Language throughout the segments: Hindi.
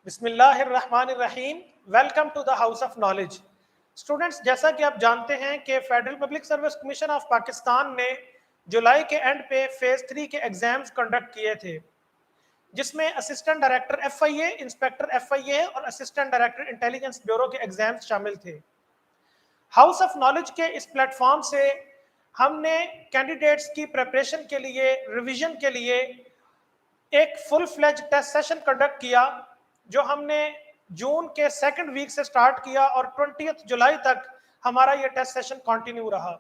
बिस्मिल्लाहिर्रहमानिर्रहीम। Welcome to the house of knowledge. Students, जैसा कि आप जानते हैं कि federal public service commission of Pakistan ने जुलाई के एंड पे फेज 3 के एग्जाम्स कंडक्ट किए थे, जिसमें assistant director FIA, inspector FIA और असिस्टेंट डायरेक्टर इंटेलिजेंस ब्यूरो के एग्जाम्स शामिल थे। हाउस ऑफ नॉलेज के इस प्लेटफॉर्म से हमने कैंडिडेट्स की प्रिपरेशन के लिए, रिवीजन के लिए एक full fledge test session conduct किया, जो हमने जून के सेकंड वीक से स्टार्ट किया और 20 जुलाई तक हमारा ये टेस्ट सेशन कंटिन्यू रहा।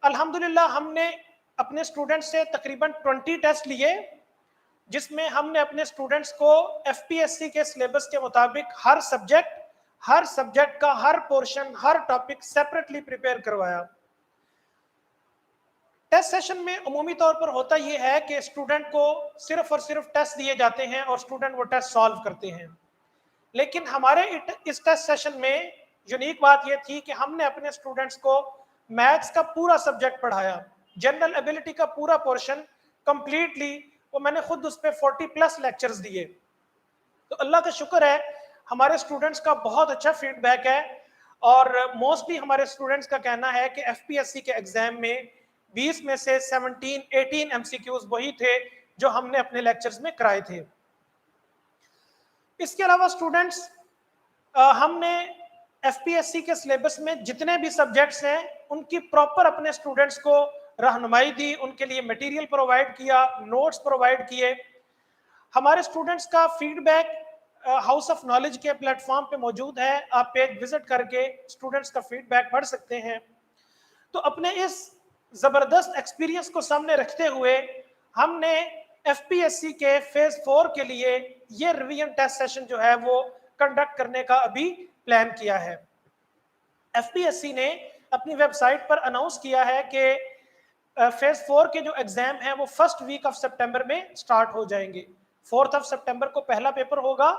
अल्हम्दुलिल्लाह हमने अपने स्टूडेंट्स से तकरीबन 20 टेस्ट लिए, जिसमें हमने अपने स्टूडेंट्स को FPSC के सिलेबस के मुताबिक हर सब्जेक्ट का हर पोर्शन, हर टॉपिक सेपरेटली प्रिपेयर करवाया। टेस्ट सेशन में अमूमी तौर पर होता यह है कि स्टूडेंट को सिर्फ और सिर्फ टेस्ट दिए जाते हैं और स्टूडेंट वो टेस्ट सॉल्व करते हैं। लेकिन हमारे इस टेस्ट सेशन में यूनिक बात यह थी कि हमने अपने स्टूडेंट्स को मैथ्स का पूरा सब्जेक्ट पढ़ाया, जनरल एबिलिटी का पूरा पोर्शन कंप्लीटली, वो मैंने खुद उस पर 40+ लेक्चर्स दिए। तो अल्लाह का शुक्र है, हमारे स्टूडेंट्स का बहुत अच्छा फीडबैक है और मोस्टली हमारे स्टूडेंट्स का कहना है कि FPSC के एग्जाम में 20 में से 17-18 MCQs वही थे जो हमने अपने लेक्चर्स में कराए थे। इसके अलावा स्टूडेंट्स, हमने FPSC के सिलेबस में जितने भी सब्जेक्ट्स हैं उनकी प्रॉपर अपने स्टूडेंट्स को रहनुमाई दी, उनके लिए मटेरियल प्रोवाइड किया, नोट्स प्रोवाइड किए। हमारे स्टूडेंट्स का फीडबैक हाउस ऑफ नॉलेज के प्लेटफॉर्म पे मौजूद है, आप पेज विजिट करके स्टूडेंट्स का फीडबैक पढ़ सकते हैं। तो अपने इस जबरदस्त एक्सपीरियंस को सामने रखते हुए हमने FPSC के फेज 4 के लिए ये रिवीजन टेस्ट सेशन जो है वो कंडक्ट करने का अभी प्लान किया है। FPSC ने अपनी वेबसाइट पर अनाउंस किया है कि फेज 4 के जो एग्जाम हैं वो फर्स्ट वीक ऑफ सितंबर में स्टार्ट हो जाएंगे। 4 सितंबर को पहला पेपर होगा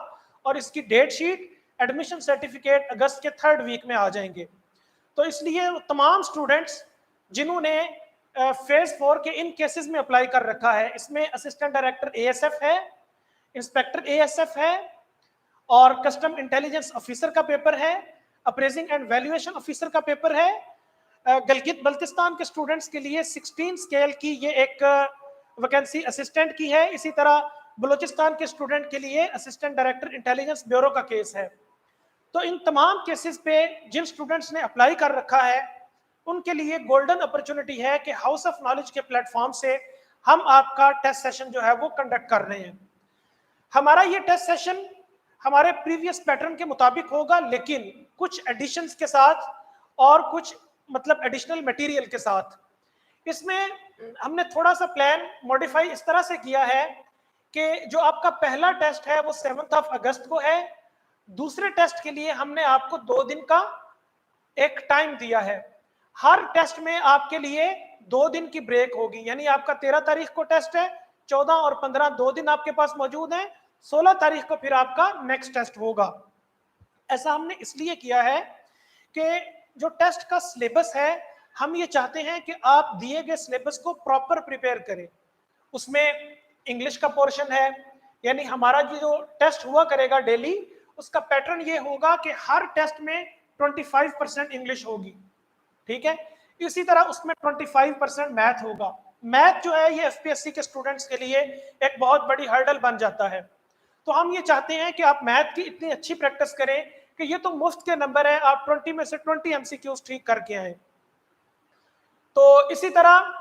और इसकी डेट शीट, एडमिशन सर्टिफिकेट अगस्त के 3rd वीक में आ जाएंगे। तो इसलिए तमाम स्टूडेंट्स जिन्होंने फेज 4 के इन केसेस में अप्लाई कर रखा है, इसमें असिस्टेंट डायरेक्टर ASF है, इंस्पेक्टर ASF है और कस्टम इंटेलिजेंस ऑफिसर का पेपर है, अप्रेजिंग एंड वैल्यूएशन ऑफिसर का पेपर है। गिलगित बल्तिस्तान के स्टूडेंट्स के लिए 16 स्केल की ये एक वैकेंसी असिस्टेंट की है। इसी तरह बलूचिस्तान के स्टूडेंट के लिए असिस्टेंट डायरेक्टर इंटेलिजेंस ब्यूरो का केस है। तो इन तमाम केसेस पे जिन स्टूडेंट्स ने अप्लाई कर रखा है उनके लिए गोल्डन अपॉर्चुनिटी है कि हाउस ऑफ नॉलेज के प्लेटफॉर्म से हम आपका टेस्ट सेशन जो है वो कंडक्ट कर रहे हैं। हमारा ये टेस्ट सेशन हमारे प्रीवियस पैटर्न के मुताबिक होगा, लेकिन कुछ एडिशंस के साथ और कुछ मतलब एडिशनल मटेरियल के साथ। इसमें हमने थोड़ा सा प्लान मॉडिफाई इस तरह से किया है कि जो आपका पहला टेस्ट है वो 7 अगस्त को है। दूसरे टेस्ट के लिए हमने आपको 2 दिन का एक टाइम दिया है। हर टेस्ट में आपके लिए 2 दिन की ब्रेक होगी, यानी आपका 13 तारीख को टेस्ट है, 14 और 15 2 दिन आपके पास मौजूद हैं, 16 तारीख को फिर आपका नेक्स्ट टेस्ट होगा। ऐसा हमने इसलिए किया है कि जो टेस्ट का सिलेबस है, हम ये चाहते हैं कि आप दिए गए सिलेबस को प्रॉपर प्रिपेयर करें। उसमें इंग्लिश का पोर्शन है, यानी हमारा जो टेस्ट हुआ करेगा डेली, उसका पैटर्न ये होगा कि हर टेस्ट में 25% इंग्लिश होगी, ठीक है। इसी तरह उसमें 25% मैथ होगा। मैथ जो है ये FPSC के स्टूडेंट्स के लिए एक बहुत बड़ी हर्डल बन जाता है। तो हम ये चाहते हैं कि आप मैथ की इतनी अच्छी प्रैक्टिस करें कि ये तो मुफ्त के नंबर है, आप 20 में से 20 MCQs ठीक करके आए। तो इसी तरह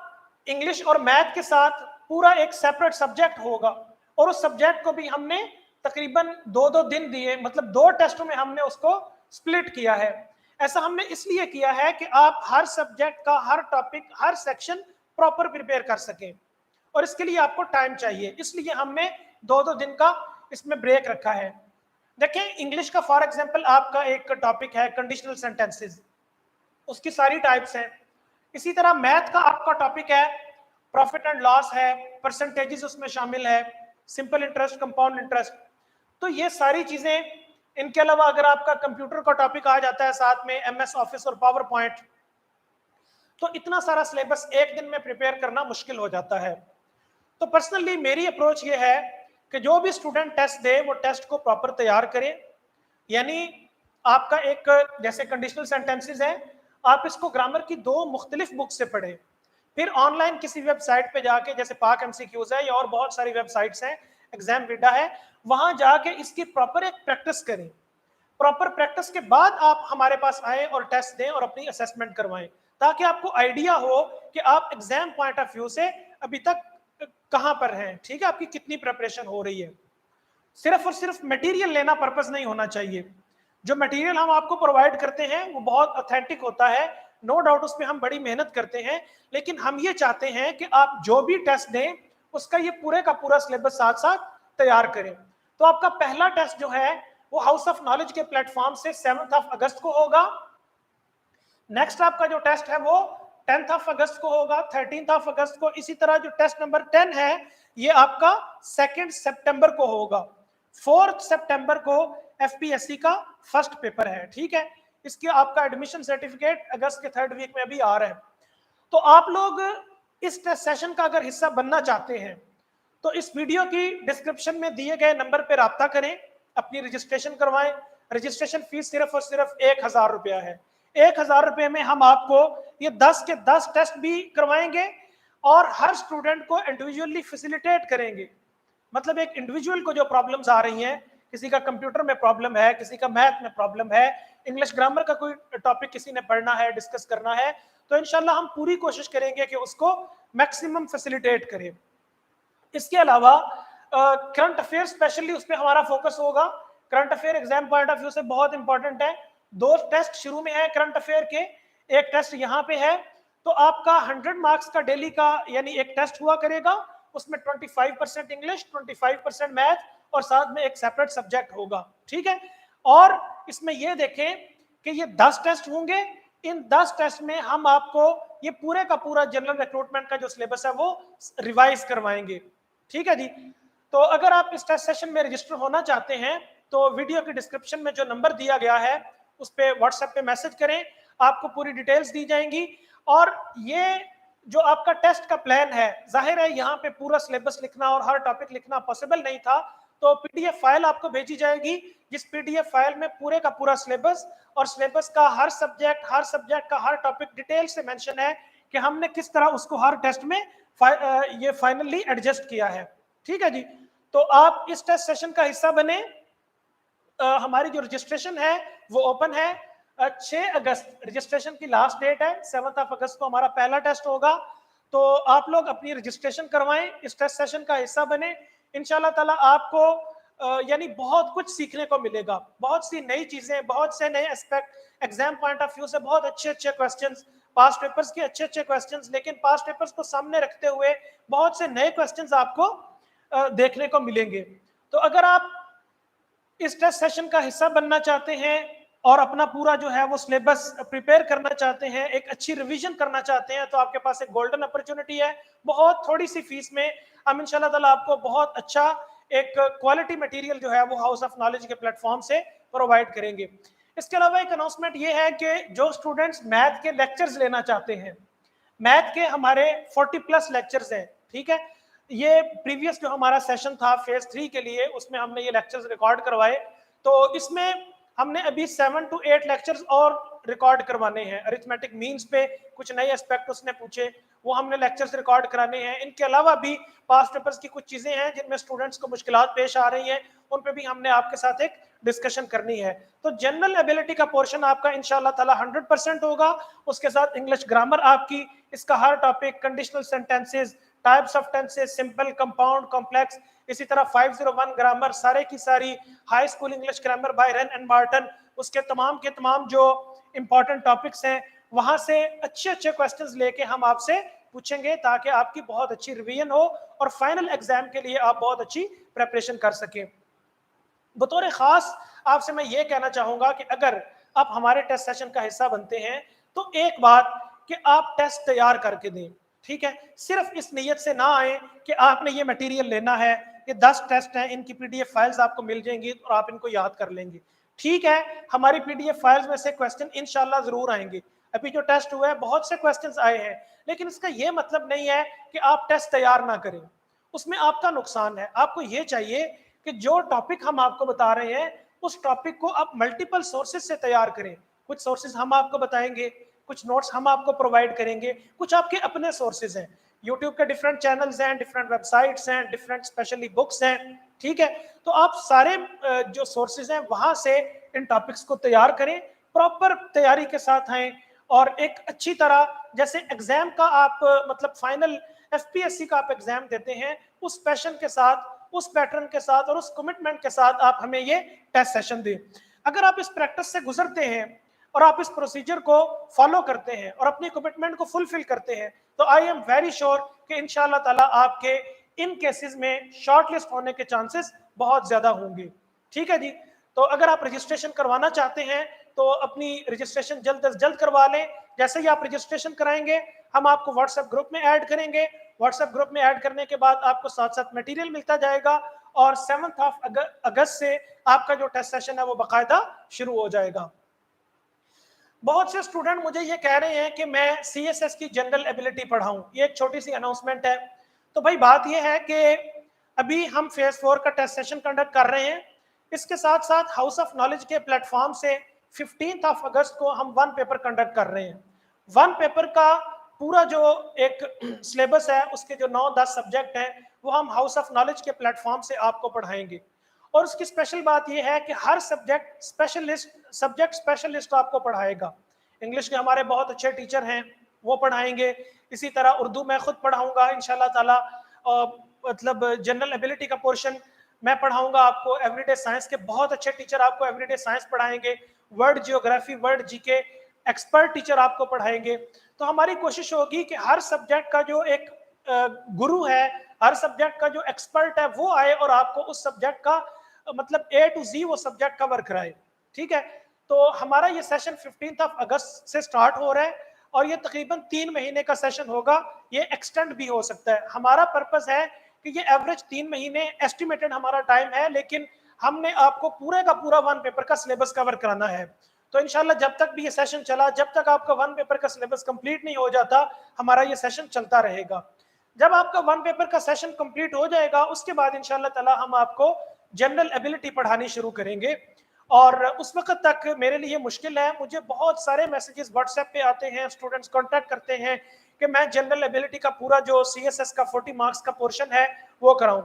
इंग्लिश और मैथ के साथ पूरा एक सेपरेट सब्जेक्ट होगा और उस सब्जेक्ट को भी हमने तकरीबन 2-2 दिन दिए, मतलब 2 टेस्टों में हमने उसको स्प्लिट किया है। ऐसा हमने इसलिए किया है कि आप हर सब्जेक्ट का हर टॉपिक, हर सेक्शन प्रॉपर प्रिपेयर कर सकें और इसके लिए आपको टाइम चाहिए, इसलिए हमने 2-2 दिन का इसमें ब्रेक रखा है। देखें, इंग्लिश का फॉर एग्जांपल आपका एक टॉपिक है कंडीशनल सेंटेंसेस, उसकी सारी टाइप्स हैं। इसी तरह मैथ का आपका टॉपिक है प्रॉफिट एंड लॉस है, परसेंटेजेस उसमें शामिल है, सिंपल इंटरेस्ट, कंपाउंड इंटरेस्ट। तो ये सारी चीजें, इनके अलावा अगर आपका कंप्यूटर का टॉपिक आ जाता है साथ में MS ऑफिस और पावर पॉइंट, तो इतना सारा सिलेबस एक दिन में प्रिपेयर करना मुश्किल हो जाता है। तो पर्सनली मेरी अप्रोच ये है कि जो भी स्टूडेंट टेस्ट दे वो टेस्ट को प्रॉपर तैयार करे। यानी आपका एक जैसे कंडीशनल सेंटेंसेस है, आप इसको ग्रामर की 2 मुख्तलिफ बुक से पढ़ें, फिर ऑनलाइन किसी वेबसाइट पे जाके, जैसे पाक एमसीक्यूज है या और बहुत सारी वेबसाइट्स हैं, एग्जाम विडा है, वहां जाके इसकी प्रॉपर एक प्रैक्टिस करें। प्रॉपर प्रैक्टिस के बाद आप हमारे पास आए और टेस्ट दें और अपनी असेसमेंट करवाएं, ताकि आपको आइडिया हो कि आप एग्जाम पॉइंट ऑफ व्यू से अभी तक कहां पर हैं, ठीक है, आपकी कितनी प्रिपरेशन हो रही है। सिर्फ और सिर्फ मटेरियल लेना पर्पस नहीं होना चाहिए। जो मटेरियल हम आपको प्रोवाइड करते हैं वो बहुत ऑथेंटिक होता है, नो डाउट उस पर हम बड़ी मेहनत करते हैं, लेकिन हम ये चाहते हैं कि आप जो भी टेस्ट दें उसका ये पूरे का पूरा सिलेबस साथ साथ तैयार करें। तो आपका पहला टेस्ट जो है वो हाउस ऑफ नॉलेज के प्लेटफॉर्म से 7 अगस्त को होगा। नेक्स्ट आपका जो टेस्ट है वो 10 अगस्त को होगा, 13 अगस्त को। इसी तरह जो टेस्ट नंबर 10 है ये आपका 2 सितंबर को होगा। 4 सितंबर को एफपीएससी का फर्स्ट पेपर है, ठीक है। इसके आपका एडमिशन सर्टिफिकेट अगस्त के 3rd वीक में अभी आ रहा है। तो आप लोग इस टेस्ट सेशन का अगर हिस्सा बनना चाहते हैं तो इस वीडियो की डिस्क्रिप्शन में दिए गए नंबर पर राब्ता करें, अपनी रजिस्ट्रेशन करवाएं। रजिस्ट्रेशन फीस सिर्फ और सिर्फ 1000 रुपया है। 1000 रुपये में हम आपको ये 10 के 10 टेस्ट भी करवाएंगे और हर स्टूडेंट को इंडिविजुअली फैसिलिटेट करेंगे। मतलब एक इंडिविजुअल को जो प्रॉब्लम्स आ रही हैं, किसी का कंप्यूटर में प्रॉब्लम है, किसी का मैथ में प्रॉब्लम है, इंग्लिश ग्रामर का कोई टॉपिक किसी ने पढ़ना है, डिस्कस करना है, तो इंशाल्लाह हम पूरी कोशिश करेंगे कि उसको मैक्सिमम फैसिलिटेट करें। इसके अलावा करंट अफेयर स्पेशली उस पर हमारा फोकस होगा। Current affair exam point of view से बहुत इंपॉर्टेंट है। 2 टेस्ट शुरू में है करंट अफेयर के, एक टेस्ट यहाँ पे है। तो आपका 100 मार्क्स का डेली का यानी एक टेस्ट हुआ करेगा, उसमें 25% इंग्लिश, 25% मैथ और साथ में एक सेपरेट सब्जेक्ट होगा, ठीक है। और इसमें ये देखें कि ये 10 टेस्ट होंगे। इन 10 टेस्ट में हम आपको ये पूरे का पूरा जनरल रिक्रूटमेंट का जो सिलेबस है वो रिवाइज करवाएंगे, ठीक है जी। तो अगर आप इस टेस्ट सेशन में रजिस्टर होना चाहते हैं तो वीडियो के डिस्क्रिप्शन में जो नंबर दिया गया है उस पर व्हाट्सएप पे मैसेज करें, आपको पूरी डिटेल्स दी जाएंगी। और ये जो आपका टेस्ट का प्लान है, जाहिर है यहाँ पे पूरा सिलेबस लिखना और हर टॉपिक लिखना पॉसिबल नहीं था, तो पीडीएफ फाइल आपको भेजी जाएगी, जिस पीडीएफ फाइल में पूरे का पूरा सिलेबस और सिलेबस का हर सब्जेक्ट का हर टॉपिक डिटेल से मेंशन है कि हमने किस तरह उसको हर टेस्ट में ये फाइनली एडजस्ट किया है, ठीक है जी। तो आप इस टेस्ट सेशन का हिस्सा बने। हमारी जो रजिस्ट्रेशन है वो ओपन है। 6 अगस्त रजिस्ट्रेशन की लास्ट डेट है, 7 अगस्त को हमारा पहला टेस्ट होगा। तो आप लोग अपनी रजिस्ट्रेशन करवाएं, इस टेस्ट सेशन का हिस्सा बने। इंशाल्लाह ताला आपको यानी बहुत कुछ सीखने को मिलेगा, बहुत सी नई चीजें, बहुत से नए aspect, exam point of view से बहुत अच्छे अच्छे क्वेश्चंस, पास्ट पेपर्स के अच्छे अच्छे क्वेश्चंस, लेकिन पास्ट पेपर्स को सामने रखते हुए बहुत से नए क्वेश्चंस आपको देखने को मिलेंगे। तो अगर आप इस टेस्ट सेशन का हिस्सा बनना चाहते हैं और अपना पूरा जो है वो सिलेबस प्रिपेयर करना चाहते हैं, एक अच्छी रिवीजन करना चाहते हैं, तो आपके पास एक गोल्डन अपॉर्चुनिटी है। बहुत थोड़ी सी फीस में हम इंशाल्लाह ताला आपको बहुत अच्छा एक क्वालिटी मटेरियल जो है वो हाउस ऑफ नॉलेज के प्लेटफॉर्म से प्रोवाइड करेंगे। इसके अलावा एक अनाउंसमेंट ये है कि जो स्टूडेंट्स मैथ के लेक्चर्स लेना चाहते हैं, मैथ के हमारे 40+ लेक्चर्स हैं, ठीक है। ये प्रीवियस जो हमारा सेशन था फेज 3 के लिए, उसमें हमने ये लेक्चर्स रिकॉर्ड करवाए। तो इसमें हमने अभी 7 to 8 लेक्चर्स और रिकॉर्ड करवाने हैं। अरिथमेटिक मीन्स पे कुछ नए एस्पेक्ट उसने पूछे, वो हमने लेक्चर्स रिकॉर्ड कराने हैं। इनके अलावा भी पास्ट पेपर्स की कुछ चीजें हैं जिनमें स्टूडेंट्स को मुश्किलात पेश आ रही हैं, उन पे भी हमने आपके साथ एक डिस्कशन करनी है। तो जनरल एबिलिटी का पोर्शन आपका इंशाल्लाह ताला 100% होगा। उसके साथ इंग्लिश ग्रामर आपकी, इसका हर topic, conditional sentences, types of tenses, simple, compound, complex, इसी तरह 501 ग्रामर, सारे की सारी high school English grammar by Wren and Martin, उसके तमाम के तमाम जो इंपॉर्टेंट टॉपिक्स हैं वहां से अच्छे अच्छे क्वेश्चंस लेके हम आपसे पूछेंगे, ताकि आपकी बहुत अच्छी रिवीजन हो और फाइनल एग्जाम के लिए आप बहुत अच्छी प्रिपरेशन कर सकें। बतौर खास आपसे मैं ये कहना चाहूंगा कि अगर आप हमारे टेस्ट सेशन का हिस्सा बनते हैं तो एक बात कि आप टेस्ट तैयार करके दें, ठीक है। सिर्फ इस नीयत से ना आए कि आपने ये मटेरियल लेना है, ये 10 टेस्ट हैं, इनकी पीडीएफ फाइल्स आपको मिल जाएंगी और आप इनको याद कर लेंगे। ठीक है, हमारी पीडीएफ फाइल्स में से क्वेश्चन इंशाल्लाह जरूर आएंगे। अभी जो टेस्ट हुआ है बहुत से क्वेश्चंस आए हैं, लेकिन इसका ये मतलब नहीं है कि आप टेस्ट तैयार ना करें। उसमें आपका नुकसान है। आपको ये चाहिए कि जो टॉपिक हम आपको बता रहे हैं उस टॉपिक को आप मल्टीपल सोर्सेज से तैयार करें। कुछ सोर्सेज हम आपको बताएंगे, कुछ नोट्स हम आपको प्रोवाइड करेंगे, कुछ आपके अपने सोर्सेज हैं। यूट्यूब के डिफरेंट चैनल्स हैं, डिफरेंट वेबसाइट्स हैं, डिफरेंट स्पेशली बुक्स हैं, ठीक है। तो आप सारे जो सोर्सेज हैं वहां से इन टॉपिक्स को तैयार करें, प्रॉपर तैयारी के साथ आए और एक अच्छी तरह, जैसे एग्जाम का आप मतलब फाइनल एफपीएससी का आप एग्जाम देते हैं, उस पैशन के साथ, उस पैटर्न के साथ और उस कमिटमेंट के साथ आप हमें ये टेस्ट सेशन दें। अगर आप इस प्रैक्टिस से गुजरते हैं और आप इस प्रोसीजर को फॉलो करते हैं और अपनी कमिटमेंट को फुलफिल करते हैं, तो आई एम वेरी श्योर कि इंशाल्लाह ताला आपके इन केसेस में शॉर्टलिस्ट होने के चांसेस बहुत ज्यादा होंगे। ठीक है जी। तो अगर आप रजिस्ट्रेशन करवाना चाहते हैं तो अपनी रजिस्ट्रेशन जल्द से जल्द करवा लें। जैसे ही आप रजिस्ट्रेशन कराएंगे हम आपको व्हाट्सएप ग्रुप में ऐड करेंगे। व्हाट्सएप ग्रुप में ऐड करने के बाद आपको साथ साथ मटेरियल मिलता जाएगा और 7 अगस्त से आपका जो टेस्ट सेशन है वो बाकायदा शुरू हो जाएगा। बहुत से स्टूडेंट मुझे ये कह रहे हैं कि मैं सीएसएस की जनरल एबिलिटी पढ़ाऊं। ये एक छोटी सी अनाउंसमेंट है। तो भाई बात ये है कि अभी हम फेज 4 का टेस्ट सेशन कंडक्ट कर रहे हैं। इसके साथ साथ हाउस ऑफ नॉलेज के प्लेटफॉर्म से 15 अगस्त को हम वन पेपर कंडक्ट कर रहे हैं। वन पेपर का पूरा जो एक सिलेबस है, उसके जो 9-10 सब्जेक्ट हैं, वो हम हाउस ऑफ नॉलेज के प्लेटफॉर्म से आपको पढ़ाएंगे। और उसकी स्पेशल बात यह है कि हर सब्जेक्ट स्पेशलिस्ट आपको पढ़ाएगा। इंग्लिश के हमारे बहुत अच्छे टीचर हैं, वो पढ़ाएंगे। इसी तरह उर्दू मैं खुद पढ़ाऊंगा इंशाल्लाह ताला। मतलब जनरल एबिलिटी का पोर्शन मैं पढ़ाऊंगा आपको। एवरीडे साइंस के बहुत अच्छे टीचर आपको एवरीडे साइंस पढ़ाएंगे। World geography, world GK expert teacher आपको पढ़ाएंगे। तो हमारी कोशिश होगी कि हर सब्जेक्ट का जो एक गुरु है, हर सब्जेक्ट का जो एक्सपर्ट है, वो आए और आपको उस सब्जेक्ट का मतलब A to Z वो सब्जेक्ट कवर कराए। ठीक है। तो हमारा ये सेशन 15 अगस्त से स्टार्ट हो रहा है और ये तकरीबन 3 महीने का सेशन होगा। ये एक्सटेंड भी हो सकता है। हमारा पर्पस है कि ये एवरेज 3 महीने एस्टिमेटेड हमारा टाइम है, लेकिन हमने आपको पूरे का पूरा वन पेपर का सिलेबस कवर कराना है। तो इंशाल्लाह जब तक भी ये सेशन चला, जब तक आपका वन पेपर का सिलेबस कंप्लीट नहीं हो जाता, हमारा ये सेशन चलता रहेगा। जब आपका वन पेपर का सेशन कंप्लीट हो जाएगा, उसके बाद इंशाल्लाह ताला हम आपको जनरल एबिलिटी पढ़ानी शुरू करेंगे। और उस वक्त तक मेरे लिए मुश्किल है, मुझे बहुत सारे मैसेजेस व्हाट्सएप पे आते हैं, स्टूडेंट्स कांटेक्ट करते हैं कि मैं जनरल एबिलिटी का पूरा जो सीएसएस का 40 मार्क्स का पोर्शन है वो कराऊं।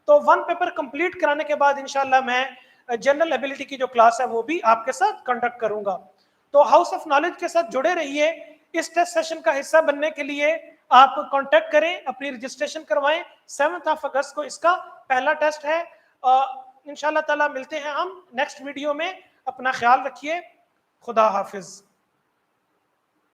तो वन पेपर कंप्लीट कराने के बाद इंशाल्लाह मैं जनरल एबिलिटी की जो क्लास है वो भी आपके साथ कंडक्ट करूंगा। तो हाउस ऑफ नॉलेज के साथ जुड़े रहिए। इस टेस्ट सेशन का हिस्सा बनने के लिए आप कांटेक्ट करें, अपनी रजिस्ट्रेशन करवाएं। 7 अगस्त को इसका पहला टेस्ट है। इंशाल्लाह ताला मिलते हैं हम नेक्स्ट वीडियो में। अपना ख्याल रखिए। खुदा हाफिज।